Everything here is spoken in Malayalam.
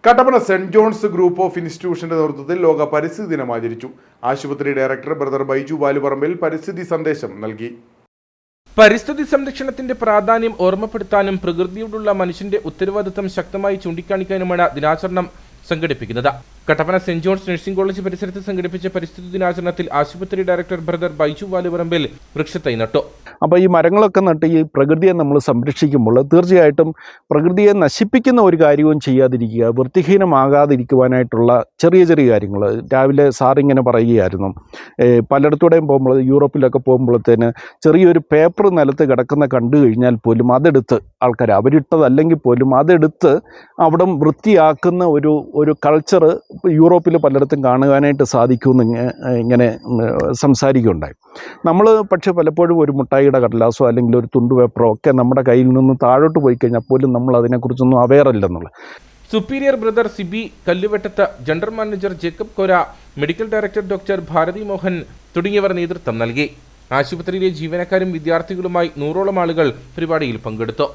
Kattappana saint John's group of ഇൻസ്റ്റിറ്റ്യൂഷന്റെ നേതൃത്വത്തിൽ ലോക പരിസ്ഥിതി ദിനം ആചരിച്ചു. ആശുപത്രി ഡയറക്ടർ ബ്രദർ ബൈജു വാലുപറമ്പിൽ പരിസ്ഥിതി സന്ദേശം നൽകി. പരിസ്ഥിതി സംരക്ഷണത്തിന്റെ പ്രാധാന്യം ഓർമ്മപ്പെടുത്താനും പ്രകൃതിയോടുള്ള മനുഷ്യന്റെ ഉത്തരവാദിത്തം ശക്തമായി ചൂണ്ടിക്കാണിക്കാനുമാണ് ദിനാചരണം സംഘടിപ്പിക്കുന്നത്. Kattappana saint John's nursing college പരിസരത്ത് സംഘടിപ്പിച്ച പരിസ്ഥിതി ദിനാചരണത്തിൽ ആശുപത്രി ഡയറക്ടർ ബ്രദർ ബൈജു വാലുപറമ്പിൽ വൃക്ഷത്തൈ നട്ടു. അപ്പോൾ ഈ മരങ്ങളൊക്കെ നട്ട് ഈ പ്രകൃതിയെ നമ്മൾ സംരക്ഷിക്കുമ്പോൾ തീർച്ചയായിട്ടും പ്രകൃതിയെ നശിപ്പിക്കുന്ന ഒരു കാര്യവും ചെയ്യാതിരിക്കുക, വൃത്തിഹീനമാകാതിരിക്കുവാനായിട്ടുള്ള ചെറിയ ചെറിയ കാര്യങ്ങൾ. രാവിലെ സാറിങ്ങനെ പറയുകയായിരുന്നു, പലയിടത്തൂടെയും പോകുമ്പോൾ യൂറോപ്പിലൊക്കെ പോകുമ്പോഴത്തേന് ചെറിയൊരു പേപ്പർ നിലത്ത് കിടക്കുന്ന കണ്ടു കഴിഞ്ഞാൽ പോലും അതെടുത്ത് ആൾക്കാർ അവരിട്ടതല്ലെങ്കിൽ പോലും അതെടുത്ത് അവിടം വൃത്തിയാക്കുന്ന ഒരു കൾച്ചർ യൂറോപ്പിൽ പലയിടത്തും കാണുവാനായിട്ട് സാധിക്കുമെന്ന് ഇങ്ങനെ സംസാരിക്കുകയുണ്ടായി. നമ്മൾ പക്ഷേ പലപ്പോഴും ഒരു മുട്ടായിയുടെ കടലാസോ അല്ലെങ്കിൽ ഒരു തുണ്ട് പേപ്പറോ ഒക്കെ നമ്മുടെ കയ്യിൽ നിന്ന് താഴോട്ട് പോയി കഴിഞ്ഞാൽ പോലും നമ്മൾ അതിനെക്കുറിച്ചൊന്നും അവെയർ അല്ലെന്നുള്ള. Superior brother Sibi Kalluvettath, general manager Jacob Kora, medical director doctor Bharathi Mohan തുടങ്ങിയവർ നേതൃത്വം നൽകി. ആശുപത്രിയിലെ ജീവനക്കാരും വിദ്യാർത്ഥികളുമായി 100ഓളം ആളുകൾ പരിപാടിയിൽ പങ്കെടുത്തു.